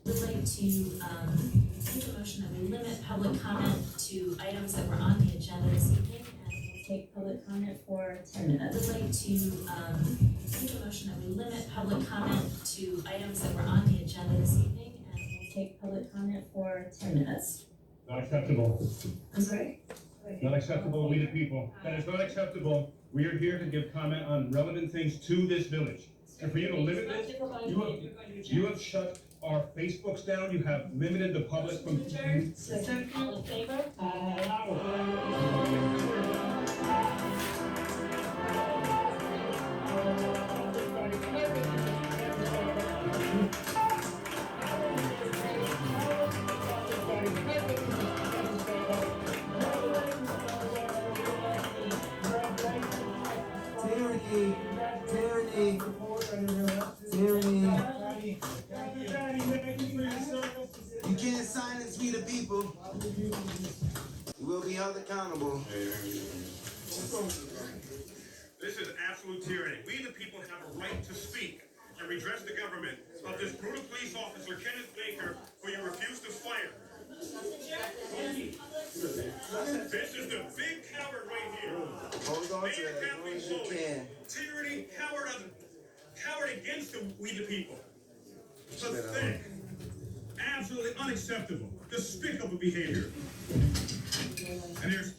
would like to make a motion that we limit public comment to items that were on the agenda this evening, and we'll take public comment for 10 minutes. Would like to make a motion that we limit public comment to items that were on the agenda this evening, and we'll take public comment for 10 minutes. Not acceptable. I'm sorry? Not acceptable, we the people. That is not acceptable. We are here to give comment on relevant things to this village. And for you to limit this, you have shut our Facebooks down, you have limited the public from... All in favor? You can't silence we the people. You will be held accountable. This is absolute tyranny. We the people have a right to speak and redress the government of this brutal police officer, Kenneth Baker, who you refuse to fire. This is the big coward right here. Hold on to it as long as you can. Tyranny, coward against we the people. Pathetic. Absolutely unacceptable. Despicable behavior. And there's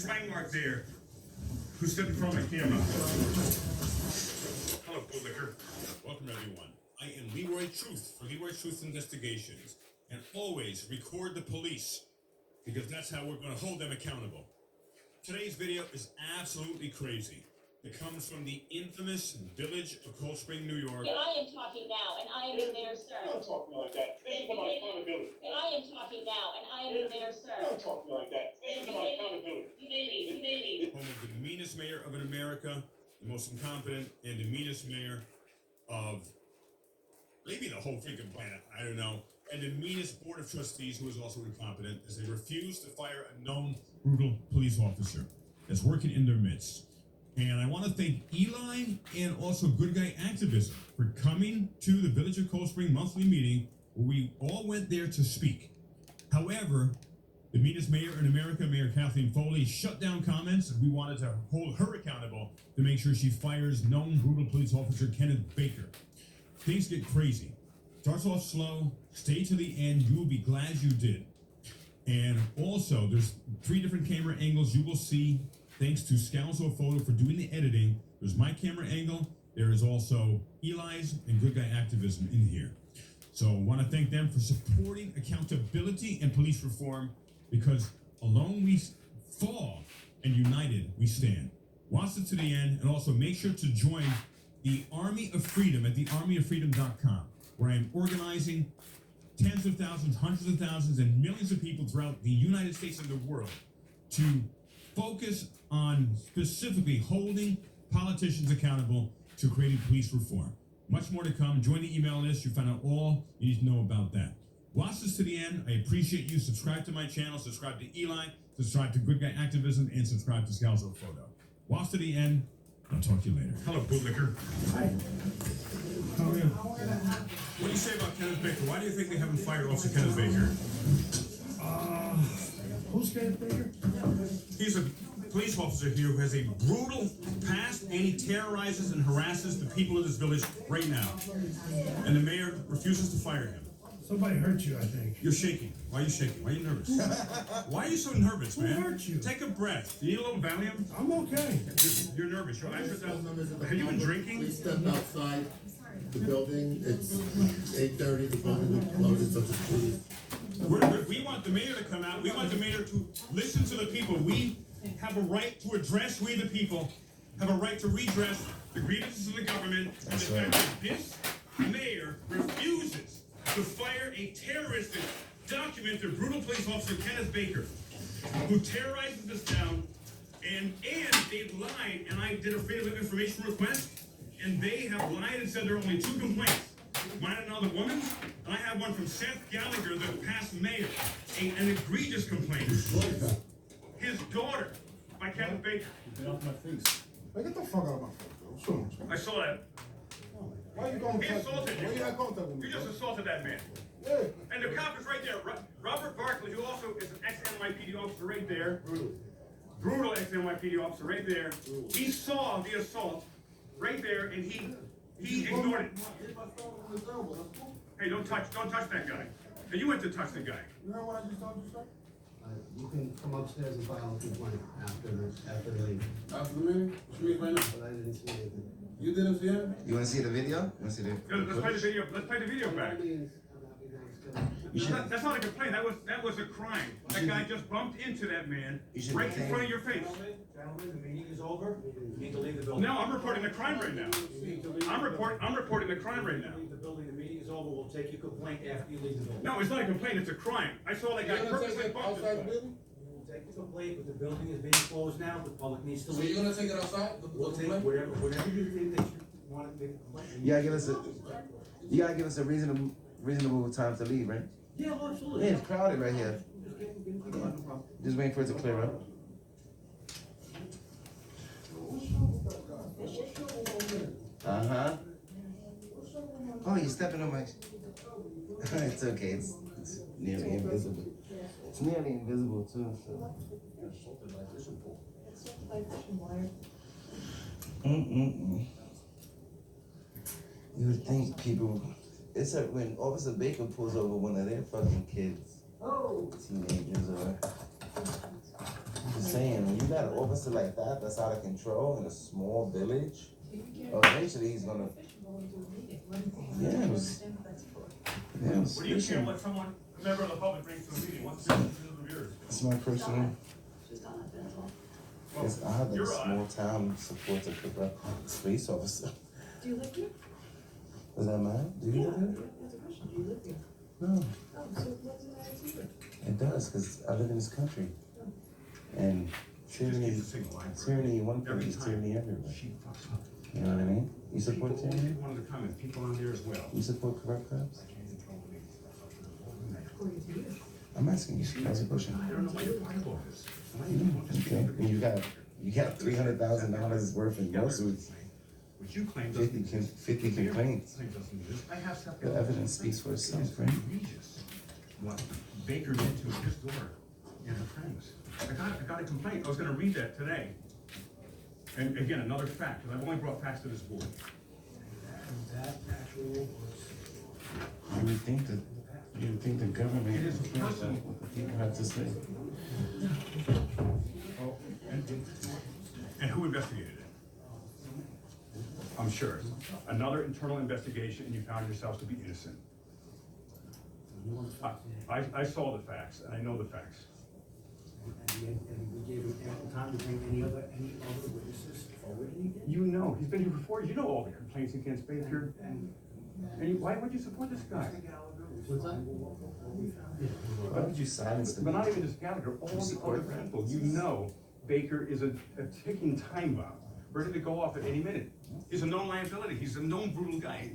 Frankmark there, who's sitting in front of my camera. Hello, Publicker. Welcome, everyone. I am Leroy Truth for Leroy Truth Investigations, and always record the police, because that's how we're going to hold them accountable. Today's video is absolutely crazy. It comes from the infamous village of Cold Spring, New York. And I am talking now, and I am the mayor, sir. Don't talk to me like that. Think about accountability. And I am talking now, and I am the mayor, sir. Don't talk to me like that. Think about accountability. You may leave. Home of the meanest mayor of America, the most incompetent, and the meanest mayor of maybe the whole freaking planet. I don't know. And the meanest board of trustees, who is also incompetent, as they refuse to fire a known brutal police officer that's working in their midst. And I want to thank Eli and also Good Guy Activism for coming to the Village of Cold Spring monthly meeting where we all went there to speak. However, the meanest mayor in America, Mayor Kathleen Foley, shut down comments, and we wanted to hold her accountable to make sure she fires known brutal police officer Kenneth Baker. Things get crazy. Starts off slow, stay to the end, you will be glad you did. And also, there's 3 different camera angles you will see. Thanks to Scalzo Photo for doing the editing. There's my camera angle. There is also Eli's and Good Guy Activism in here. So I want to thank them for supporting accountability and police reform, because alone we fall and united we stand. Watch it to the end, and also make sure to join the Army of Freedom at thearmyofreedom.com, where I am organizing tens of thousands, hundreds of thousands, and millions of people throughout the United States and the world to focus on specifically holding politicians accountable to creating police reform. Much more to come. Join the email list. You find out all you need to know about that. Watch this to the end. I appreciate you. Subscribe to my channel. Subscribe to Eli. Subscribe to Good Guy Activism. And subscribe to Scalzo Photo. Watch to the end. I'll talk to you later. Hello, Bootlicker. Hi. How are you? What do you say about Kenneth Baker? Why do you think they haven't fired Officer Kenneth Baker? Who's Kenneth Baker? He's a police officer here who has a brutal past, and he terrorizes and harasses the people of this village right now. And the mayor refuses to fire him. Somebody hurt you, I think. You're shaking. Why are you shaking? Why are you nervous? Why are you so nervous, man? Who hurt you? Take a breath. Do you need a little Valium? I'm okay. You're nervous. Your eyes are down. Have you been drinking? We stepped outside the building. It's 8:30. The building is closed. It's please. We want the mayor to come out. We want the mayor to listen to the people. We have a right to address, we the people have a right to redress the grievances of the government. And the fact that this mayor refuses to fire a terroristic, documented, brutal police officer, Kenneth Baker, who terrorizes us down, and they've lied, and I did a Freedom of Information request, and they have lied and said there are only 2 complaints. Mine and another woman's, and I have one from Seth Gallagher, the past mayor, an egregious complaint. His daughter, by Kenneth Baker. Get off my face. Hey, get the fuck out of my face. What's wrong? I saw that. Why you going to He touch me? assaulted Why you you. not contact with me? You just assaulted that man. Yeah. And the cop is right there. Robert Barkley, who also is an ex-NYPD officer right there. Brutal ex-NYPD officer right there. He saw the assault right there and he ignored it. Hey, don't touch that guy. Hey, you went to touch the guy. You know what I just told you, sir? You can come upstairs and file a complaint after the meeting, After the meeting? Should we right now? but I didn't see anything. You didn't see him? You wanna see the video? You wanna see the? Let's play the video. Let's play the video back. That's not a complaint. That was a crime. That guy just bumped into that man right in front of your face. Gentlemen, the meeting is over. You need to leave the building. No, I'm reporting the crime right now. You need to leave. I'm reporting the crime right now. Leave the building. The meeting is over. We'll take your complaint after you leave the building. No, it's not a complaint. It's a crime. I saw that guy You're gonna take purposely it bumped outside the this guy. building? We will take the complaint, but the building is being closed now. The public needs to So leave. you're gonna take it outside? We'll take whatever you think that you want to make a complaint. You gotta give us a reasonable time to leave, right? Yeah, absolutely. Yeah, it's crowded right here. Just waiting for it to clear up. Uh-huh. Oh, you're stepping on my... It's okay, it's nearly invisible. It's nearly invisible too, so... You would think people... It's like when Officer Baker pulls over one of their fucking kids. Teenagers or... I'm just saying, when you got an officer like that that's out of control in a small village, eventually he's gonna... Yeah, it was... Yeah, it was What do you care fishing. what someone, a member of the public brings to a meeting? What's the business of yours? It's my personal... It's odd that a You're small town supports a corrupt police officer. Do you live here? Does that matter? Do you live here? That's a question. Do you live here? No, Oh, so what's the matter with you? it does, because I live in this country. And tyranny in one place is tyranny everywhere. You know what I mean? You support tyranny? One of the comments, people on there as well. You support corrupt cops? According to you. I'm asking you, that's a question. I don't know why you're part of all this. Okay, and you got $300,000 worth in lawsuits, What you claim 50 complaints. I have stuff. The evidence speaks for itself, right? Egregious. What Baker did to his daughter and her friends. I got a complaint. I was gonna read that today. And again, another fact, because I've only brought facts to this board. That actual was. You would think the government It is personal. what the people have to say. Oh, and who investigated it? I'm sure. Another internal investigation and you found yourselves to be innocent. I saw the facts and I know the facts. And we gave him ample time to bring any other witnesses forward, and he did. You know, he's been here before. You know all the complaints against Baker. Why would you support this guy? What's that? Why would you silence the But not media? even just Gallagher, all the support other that? people. You know Baker is a ticking time bomb, ready to go off at any minute. He's a known liability. He's a known brutal guy.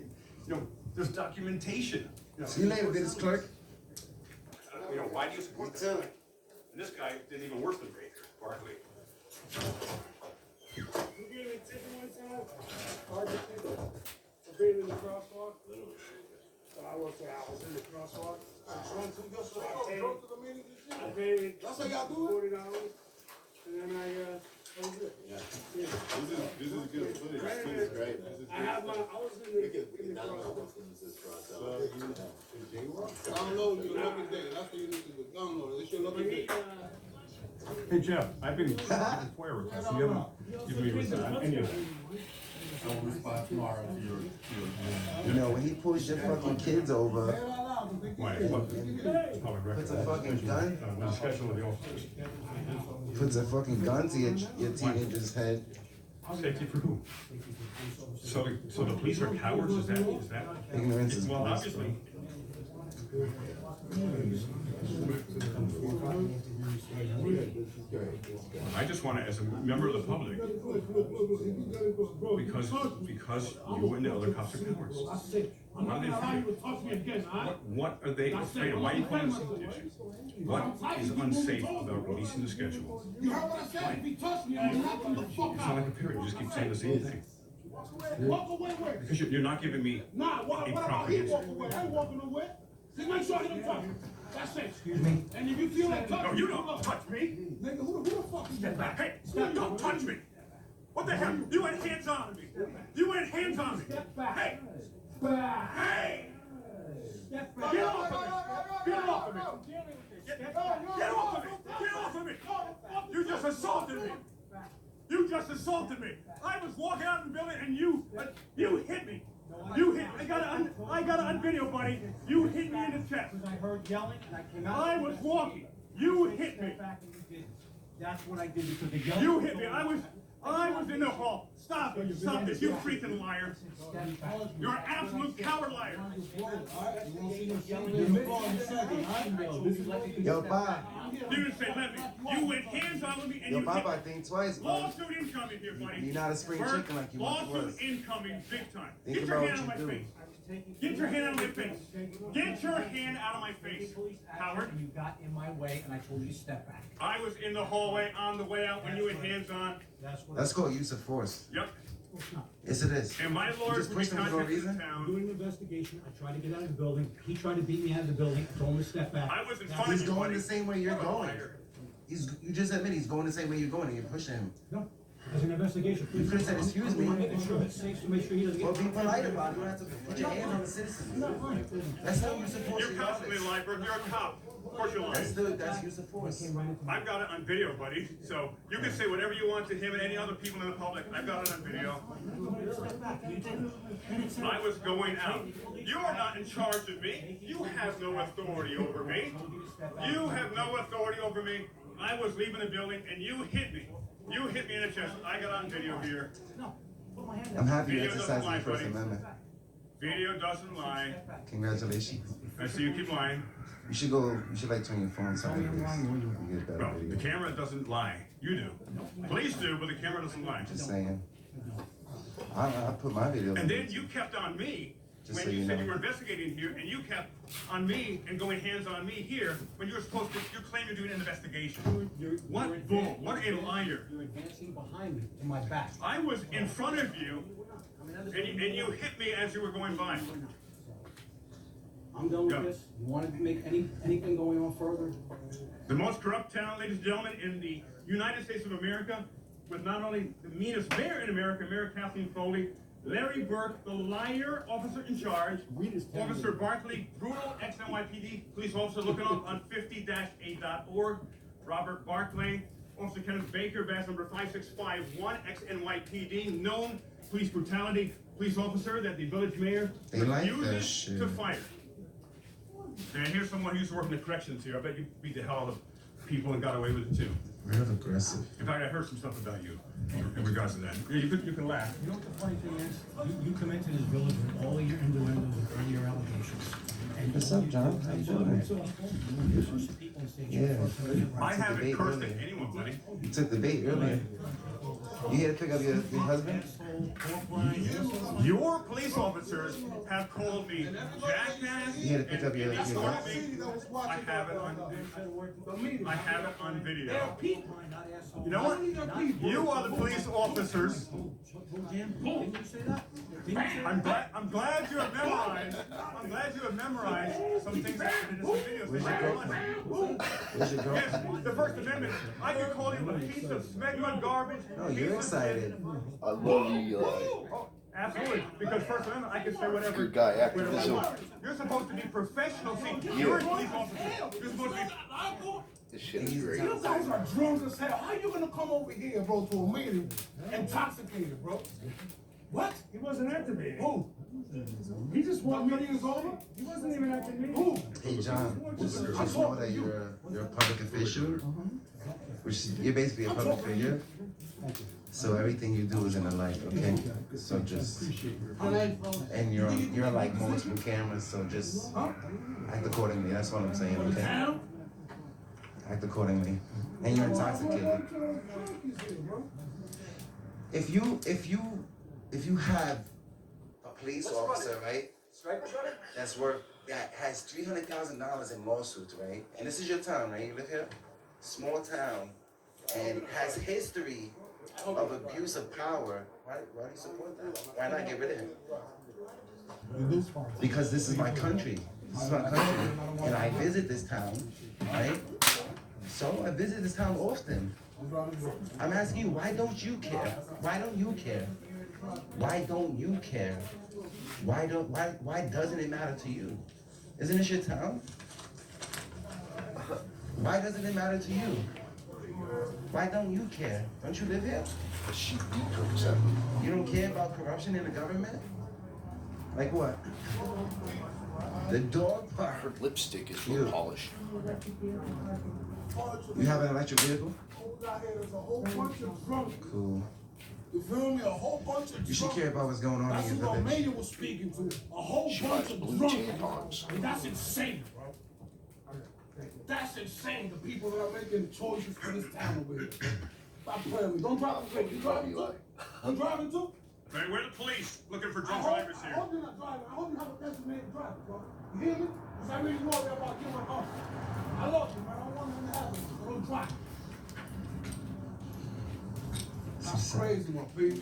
You know, there's documentation. See you later, business clerk. You know, why do you support this guy? And this guy did even worse than Baker, Barkley. You gave me a ticket one time? Hard to think of. For being in the crosswalk? So I was in the crosswalk. I paid That's how y'all do it? $40, and then that was it. Yeah. This is good footage. This is great. I was in the crosswalk. Download your lucky day. That's what you need to do. Download it. It's your lucky day. Hey Jeff, I've been FOIA requests. You haven't given me a response on any of them. I'll respond tomorrow to your. You know, when he pulls your fucking kids over, Why? What? Public record. puts a fucking gun, When the schedule of the officers. puts a fucking gun to your teenager's head. Safety for who? So the police are cowards, is that? Ignorance is Well, bliss. obviously. I just want to, as a member of the public, because you and the other cops are cowards. What are they afraid of? What are they afraid of? Why are you calling this a petition? What is unsafe about releasing the schedule? You heard what I said? If he touched me, I'm not gonna fuck It's not like a period, you just keep saying the same thing. Walk away where? Because you're not giving me Nah, what about he walk away? I ain't walking nowhere. See, make sure I don't touch you. That's it. Excuse me? And if you feel like touching, No, you don't touch me. Nigga, who the fuck is that? Hey, don't touch me. What the hell? You went hands on me. You went hands on me. Step back. Hey, Back. hey, Step back. get off of me. Get off of me. Get off of me. Get off of me. You just assaulted me. You just assaulted me. I was walking out in the building and you hit me. You hit. I got it on video, buddy. You hit me in the chest. Because I heard yelling and I came out. I was walking. You hit me. Step back and you did. That's what I did because the yelling. You hit me. I was in the hall. Stop it. Stop this. You freaking liar. You're an absolute coward liar. Yo, Bob. You didn't say let me. You went hands on with me and Yo, you Bob, hit I me. think twice, bro. Lawsuit incoming here, buddy. You're not a spring Bert, chicken like you once lawsuit was. incoming big time. Think Get your about hand out what of my you face. Get your hand out of my face. Get your hand out of my face, Howard. And you got in my way and I told you to step back. I was in the hallway on the way out when you had hands on. That's what. That's called use of force. Yep. Yes, it is. And my You lawyers just will be pushed him for no contacted the reason? I'm doing town. an investigation. I tried to get out of the building. He tried to beat me out of the building. I told him to step back. I was in front of He's you, going buddy. the same way you're You're a going. liar. You just admit he's going the same way you're going and you're pushing him. No, there's an investigation. You could've said, "Excuse me." I'm making sure it's safe to make sure he doesn't Well, get. be polite about it. You don't have to put your hands on the citizens. That's still use of force You're constantly regardless. lying, Bert. You're a cop. Of course you're That's lying. that's use of force. Came right into my. I've got it on video, buddy. So you can say whatever you want to him and any other people in the public. I've got it on video. Step back. You didn't. I was going out. You are not in charge of me. You have no authority over me. You have no authority over me. I was leaving the building and you hit me. You hit me in the chest. I got on video here. No. Put my hand I'm down. happy you Video doesn't exercised lie, the First buddy. Amendment. Video doesn't lie. Congratulations. I see you keep lying. You should like turn your phone sideways. You get better Well, the video. camera doesn't lie. You do. Police do, but the camera doesn't lie. Just saying. I put my videos. And then you kept on me Just when so you you said know. you were investigating here, and you kept on me and going hands on me here when you were supposed to. You claim you're doing an investigation. What bull? What a liar! You're advancing behind me to my back. I was in front of you, and you hit me as you were going by. I'm done with Go. this. You want to make anything going on further? The most corrupt town, ladies and gentlemen, in the United States of America, with not only the meanest mayor in America, Mayor Kathleen Foley, Larry Burke, the liar officer in charge, Officer Barkley, brutal ex-NYPD police officer, look it up on 50-8.org, Robert Barkley, Officer Kenneth Baker, badge number 5651, ex-NYPD, known police brutality police officer that the village mayor They like that refuses shit. to fire. And here's someone who used to work in the corrections here. I bet you beat the hell out of people and got away with it too. Real aggressive. In fact, I heard some stuff about you in regards to that. Yeah, you can laugh. You know what the funny thing is? You come into this village with all of your innuendos and all your allegations. And What's up, John? How you doing? You curse people and say Yeah. you're First Amendment I rights. haven't debate cursed at earlier. anyone, buddy. You took the bait earlier. You here to pick up your husband? Your police officers have called me jackass. You here to pick up your and wife? I have it on video. I have it on video. Not asshole. You know what? You are the police officers. Jim, didn't you say that? Didn't you say that? I'm glad you have memorized. I'm glad you have memorized some things that happened in some videos. Where's your Thank you very much. girlfriend? Where's your girlfriend? Yes, the First Amendment. I could call you a piece of smegma garbage. No, you're excited. I love you, Oh, absolutely. Because First Amendment, I can say whatever. Good guy, whatever I activism. want. You're supposed to be professional. See, you're a police officer. You're supposed to be. This shit is great. You guys are drunk as hell. How you gonna come over here, bro, to a meeting intoxicated, bro? What? He wasn't activated. Who? He just What wanted meeting is over? He wasn't even activated. Who? Hey, John, just know that you're a public official, which you're basically a public figure. So everything you do is in the light, okay? So just, and you're on like multiple cameras, so just act accordingly. That's what I'm saying, okay? Act accordingly. And you're intoxicated. If you have a police officer, right? That has $300,000 in lawsuits, right? And this is your town, right? You live here, small town, and has history of abuse of power, Why do you support that? Why not get rid of him? Because this is my country. This is my country. And I visit this town, right? So I visit this town often. I'm asking you, why don't you care? Why don't you care? Why don't you care? Why doesn't it matter to you? Isn't this your town? Why doesn't it matter to you? Why don't you care? Don't you live here? You don't care about corruption in the government? Like what? The dog park. Her lipstick is real polished. You have an electric vehicle? There's a whole bunch of drunk. Cool. You feel me? A whole bunch of You should care about what's going on That's in your what village. Romania was speaking to. A whole She bunch likes of blue drunk. tampons. That's insane, bro. That's insane. The people that are making choices for this town over here. Stop playing with me. Don't drive me. You driving too? You driving too? Hey, we're the police looking for I drunk hope, drivers I here. hope you're not driving. I hope you have a designated driver, bro. You hear me? Because I really worry about you and her. I love you, man. I don't want nothing to happen. So don't drive. That's crazy, my baby.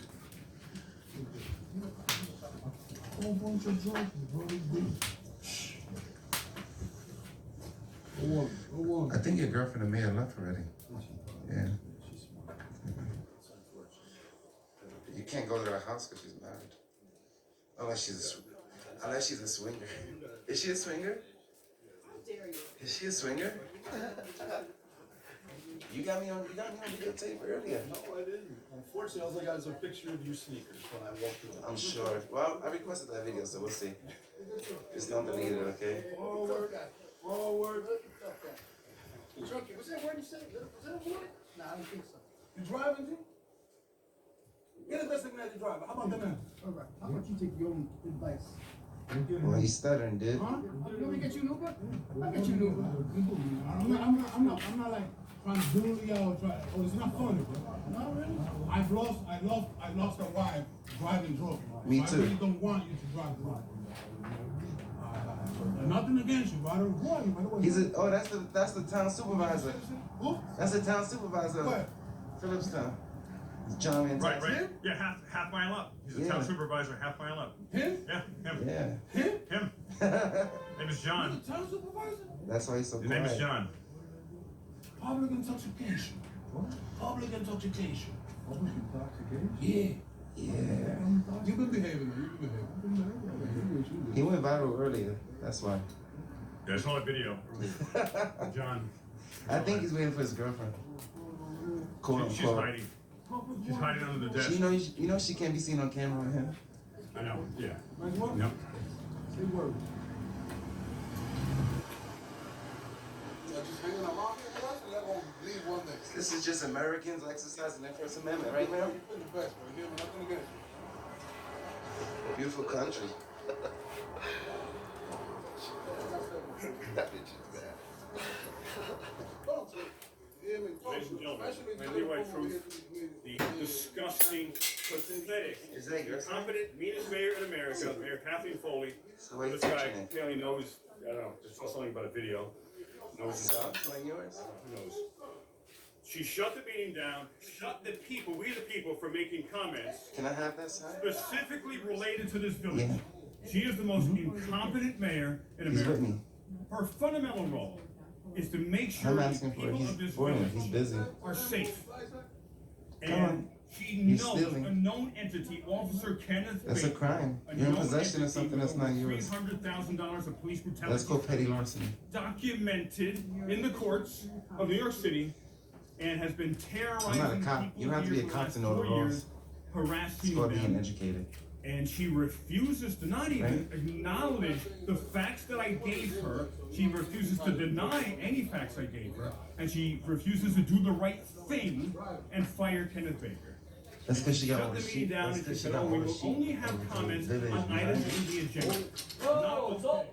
Whole bunch of drunks, bro. Go on. I think your girlfriend and Mayor left already. Yeah. You can't go to her house because she's married. Unless she's a swinger. Is she a swinger? Is she a swinger? You got me on videotape earlier. No, I didn't. Unfortunately, all I got is a picture of your sneakers when I walked through. I'm sure. Well, I requested that video, so we'll see. It's not deleted, okay? Forward. Junkie, was that word you said? Was that a word? Nah, I don't think so. You driving too? Get a designated driver. How about that man? All right. How about you take your own advice? Well, he's stuttering, dude. Huh? You want me to get you an Uber? I'll get you an Uber. I'm not like trying to bully you or try. Oh, it's not funny, bro. No, really? I lost a wife driving drunk. Me So too. I really don't want you to drive drunk. Nothing against you, bro. I don't who are you, by the way? That's the town supervisor. Who? That's the town supervisor. Where? Phillipstown. It's John Van Right, Taxi. right. Yeah, half mile up. He's the town supervisor, half mile up. Him? Yeah, him. Yeah. Him. Name is John. He's the town supervisor? That's why he's so His name is quiet. John. Public intoxication. Public intoxication. Public intoxication? Yeah. Yeah. You've been behaving, though. You've been behaving. He went viral earlier. That's why. Yeah, I saw that video. John. I think he's waiting for his girlfriend. Quote She's unquote. hiding. She's hiding under the desk. You know she can't be seen on camera with him. I know, yeah. Nice work. Yep. Say word. Just hanging around here with us, and y'all gonna leave one day. This is just Americans exercising their First Amendment, right, man? You've been the best, bro. You hear me? Nothing against you. Beautiful country. That bitch is bad. Talk to me. You hear me? Talk Ladies to and me. gentlemen, Especially my if you're Leroy over Truth, here to the the meeting. disgusting, pathetic, Is that your son? incompetent, meanest mayor in America, Mayor Kathleen Foley. So why you This guy touching it? apparently knows, I don't know, just saw something about a video. Knows his son. Sounds like yours? Who knows? She shut the meeting down, shut the people, we the people, from making comments Can I have that sign? specifically related to this village. Yeah. She is the most incompetent mayor in He's with America. me. Her fundamental role is to make sure I'm the asking for it. people He's of this for him. He's village busy. are safe. Come on. And she He's knows stealing. a known entity, Officer Kenneth That's a Baker, crime. a You're in known possession of entity something with that's not over yours. $300,000 of police brutality. That's called petty larceny. Documented in the courts of New York City and has been terrorizing I'm not a cop. people You don't have to be here a for cop last to know the 4 years, laws. It's harassing called being them. educated. And she refuses to not even Right. acknowledge the facts that I gave her. She refuses to deny any facts I gave her. And she refuses to do the right thing and fire Kenneth Baker. That's because she got all Shut the the meeting sheep. down That's and she because she said, got oh, all we the will sheep. only have comments on items in the agenda. Not okay.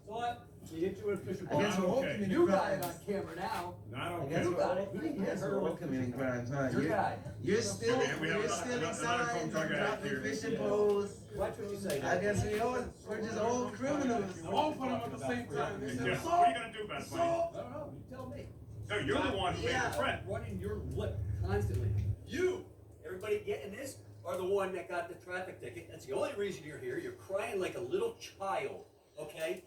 What? You hit you with official I guess Not we're all okay. committing You got it crimes. on camera now. Not I okay. guess You we're got all, it. I guess we're all committing crimes, huh? Your guy. You're still, We have you're another stealing drug signs and addict dropping here. fishing poles. Watch what you say. I guess we're just all criminals. All put them at the same time. They said, Yeah, what are you gonna do about it, buddy? I don't know. You tell me. No, you're the one who made the threat. Running your lip constantly. You! Everybody getting this? are the one that got the traffic ticket. That's the only reason you're here. You're crying like a little child, okay?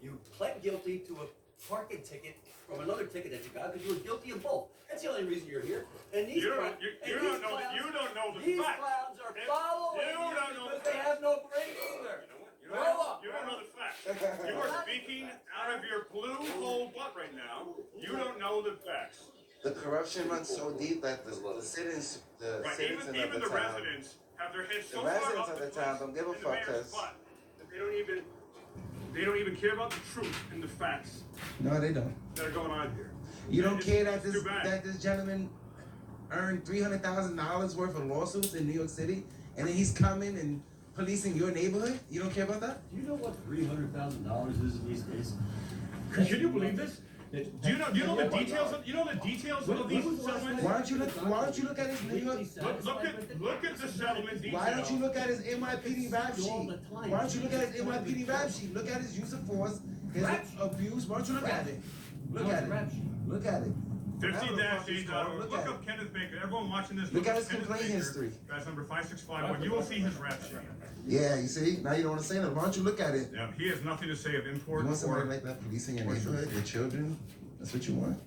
You pled guilty to a parking ticket from another ticket that you got because you were guilty of both. That's the only reason you're here. And these You don't clowns, know the these facts. clowns are following You don't know because the they have no brain either. You don't know the facts. You are speaking out of your blue hole butt right now. You don't know the facts. The corruption runs so deep that the citizens, Right, citizens even of the the town, residents have their heads so the far residents up of the place town don't give a in the fuck, mayor's 'cause- butt that they don't even care about the truth and the facts no, they don't. that are going on here. You don't It's- care that it's too bad. this gentleman earned $300,000 worth of lawsuits in New York City, and then he's coming and policing your neighborhood? You don't care about that? Do you know what $300,000 is these days? Can you believe this? Do you know the details of these settlements? Why don't you look at his New York? Look at the settlement details. Why don't you look at his NYPD rap sheet? Why don't you look at his NYPD rap sheet? Look at his use of force, his abuse. Why don't you look at it? Look at it. Look at it. 15-8. Look up Kenneth Baker. Everyone watching this. Look at his Kenneth complaint Baker. history. That's number 5651. You will see his rap sheet. Yeah, you see? Now you don't want to say that. Why don't you look at it? Yeah, he has nothing to say of import You want somebody or. like that policing your neighborhood, your children? That's what you want?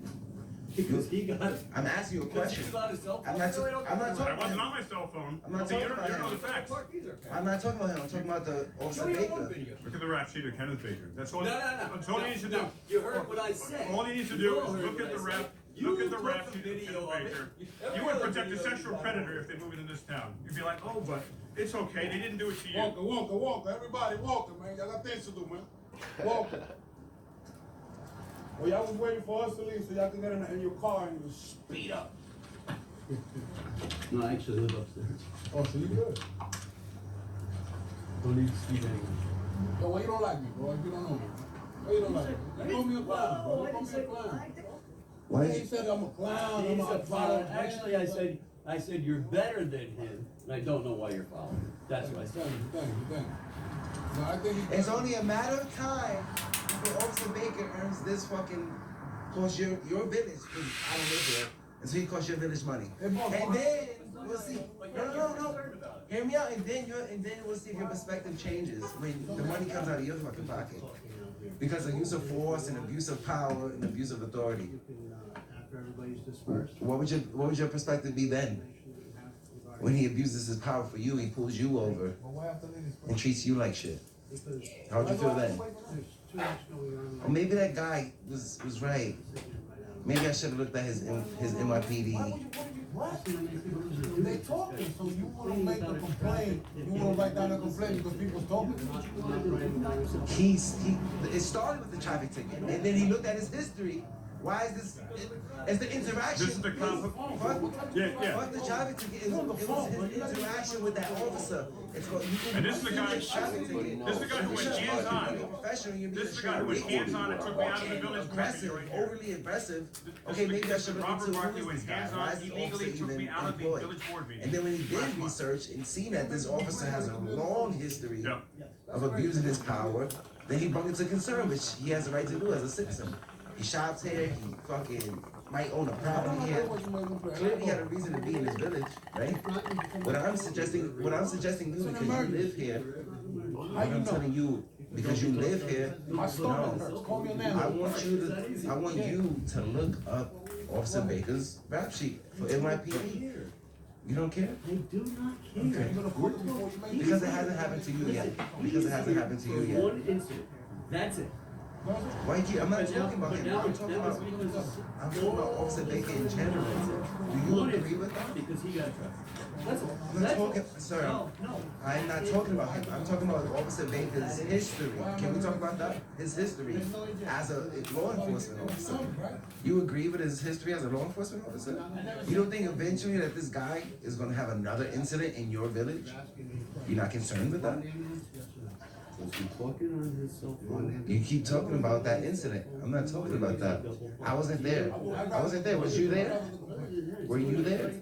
Because he got. I'm asking you a Because he question. was on his cell phone. I'm not Really don't I'm not care talking I about wasn't about on my cell phone. I'm not So you talking don't about know him. the facts. I'm not talking about him. I'm talking about the Officer Show me your own Baker. video. Look at the rap sheet of Kenneth Baker. That's all. No. That's all he needs to do. No. You heard what I said. All he needs to You do all is heard look what at the I rap. said. Look at the took rap the sheet of video Kenneth of it. Baker. Every You would other protect a video sexual you got. predator if they move into this town. You'd be like, oh, but it's okay. They didn't do it to you. Walker. Everybody walking, man. Y'all got things to do, man. Walker. Well, y'all was waiting for us to leave so y'all can get in your car and just speed up. No, I actually live upstairs. Oh, so you good? Don't need to speed anymore. Yo, why you don't like me, bro? You don't know me. Why you don't like me? You call me a clown, bro. You call me a clown. Why Yeah, did you you? said I'm a clown. He's I'm a a clown. Actually, I said you're better than him, and I don't know why you're following. That's what I said. Thank you. No, I think It's only a matter of time before Officer Baker earns this fucking cost your village. 'Cause I don't live here, and so he costs your village money. And then we'll see. No. Hear me out, and then we'll see if your perspective changes when the money comes out of your fucking pocket. Because of use of force and abuse of power and abuse of authority. After everybody's dispersed. What would your perspective be then? When he abuses his power for you, he pulls you over and treats you like shit. How would you feel then? Or maybe that guy was right. Maybe I should have looked at his NYPD. They talking, so you want to make a complaint. You want to write down a complaint because people's talking. It started with the traffic ticket, and then he looked at his history. Why is this? It's the interaction. This is the Fuck the traffic ticket. It was his interaction with that officer. It's called. And this is the guy. Traffic ticket. This is the guy who went hands on. Professional. You're being This is the guy who went hands on and took me out of the village. aggressive, overly aggressive. Okay, maybe I should look Robert into Barkley who went is this guy. hands Why on. is He the legally officer took me even out of the employed? village board meeting. And then when he did research and seen that this officer has a long history of abusing his power, then he brought it to concern, which he has a right to do as a citizen. He shops here, he fucking might own a property here. Clearly he had a reason to be in this village, right? What I'm suggesting you, because you live here, what I'm telling you, because you live here, no. I want you to look up Officer Baker's rap sheet for NYPD. You don't care? I do not care. Okay. Because it hasn't happened to you yet. One incident. That's it. Why I'm not talking about him. I'm talking about Officer Baker in general. Do you agree with that? Because he got trapped. That's all. I'm not talking, sir. No. I'm not talking about him. I'm talking about Officer Baker's history. Can we talk about that? His history as a law enforcement officer. You agree with his history as a law enforcement officer? You don't think eventually that this guy is going to have another incident in your village? You're not concerned with that? You keep talking about that incident. I'm not talking about that. I wasn't there. Was you there? Were you there?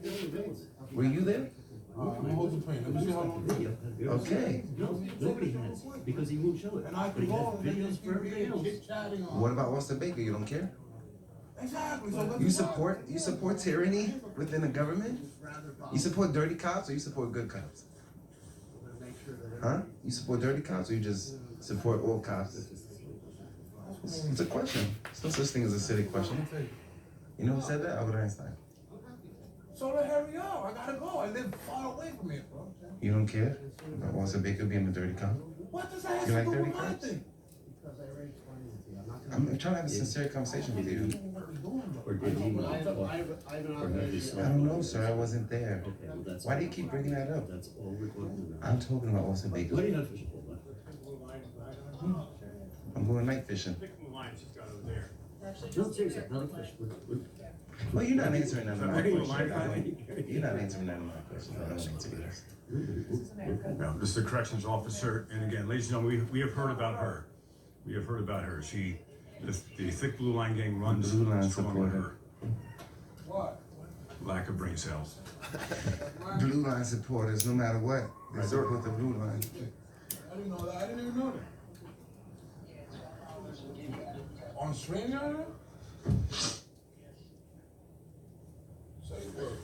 Okay. No, nobody has. Because he won't show it. But he has videos for everybody else. What about Officer Baker? You don't care? Exactly. So let You me support tyranny within the government? You support dirty cops or you support good cops? Huh? You support dirty cops or you just support all cops? It's a question. There's no such thing as a silly question. You know who said that? Albert Einstein. So let hurry up. I gotta go. I live far away from here, bro. You don't care about Walter Baker being a dirty cop? What does that have You to like do dirty with my cops? thing? I'm trying to have a sincere conversation with you. Or did he? I don't know, sir. I wasn't there. Why do you keep bringing that up? That's all we're talking about. I'm talking about Walter Baker. What are you not fishing for, bud? I'm going night fishing. Pick the line she's got over there. No, seriously, not a fish. Well, you're not answering none of my Pick the questions. line. You're not answering none of my questions. I don't want to this. No, this is the corrections officer, and again, ladies and gentlemen, we have heard about her. We have heard about her. The thick blue line gang runs Blue line strong on supporter. her What? lack of brain cells. Blue line supporters, no matter what, they support the blue line. I didn't know that. I didn't even know that. On StreamYard? Say the word.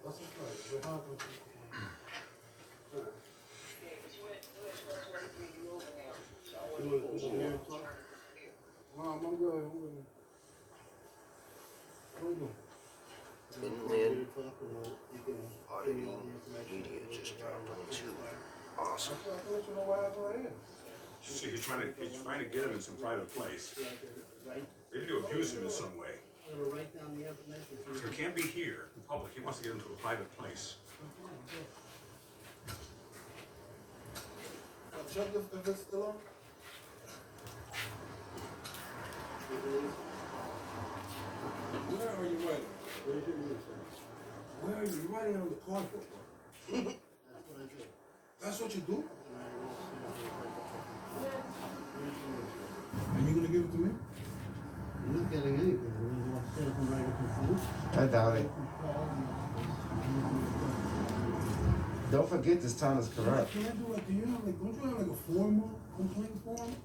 That's okay. Mom, I'm good. Inland Auditing Media just dropped on too. Awesome. So you're trying to get him in some private place. Maybe to abuse him in some way. So it can't be here in public. He wants to get him to a private place. Check if it's still on. Where are you writing? Where are you writing on the cardboard? That's what you do? And you gonna give it to me? You're not getting anything. We're upstairs and writing complaints. I doubt it. Don't forget this town is corrupt. You can't do it. Do you have don't you have like a formal complaint form?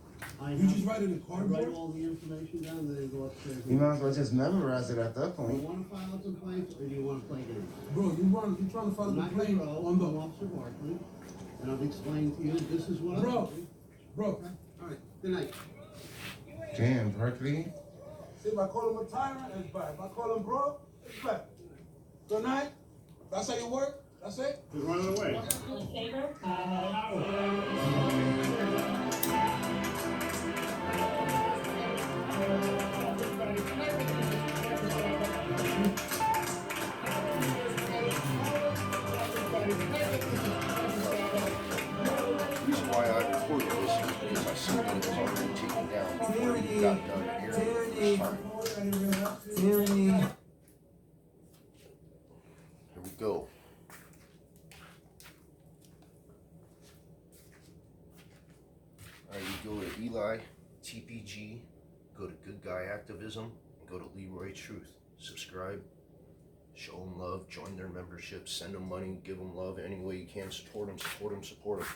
I You just write it in write cardboard? all the information down, then go upstairs. You might as well just memorize it at that Do you point. want to file a complaint or do you want to play games? Bro, you trying to file a I'm not gonna complaint go, on the I'm Officer Barkley, and I've explained to you, this is what I'm Bro, doing. bro. All right, good night. Damn, Berkeley. See, if I call him a tyrant, it's bad. If I call him bro, it's bad. Good night. That's how you work? That's it? He's running away. All in favor? The reason why I recorded this is because I seen that it was already taken down before it got done here the first time. Here we go. Alright, you go to Ely, TPG, go to Good Guy Activism, and go to Leroy Truth. Subscribe, show them love, join their membership, send them money, give them love any way you can, support them, support them, support them.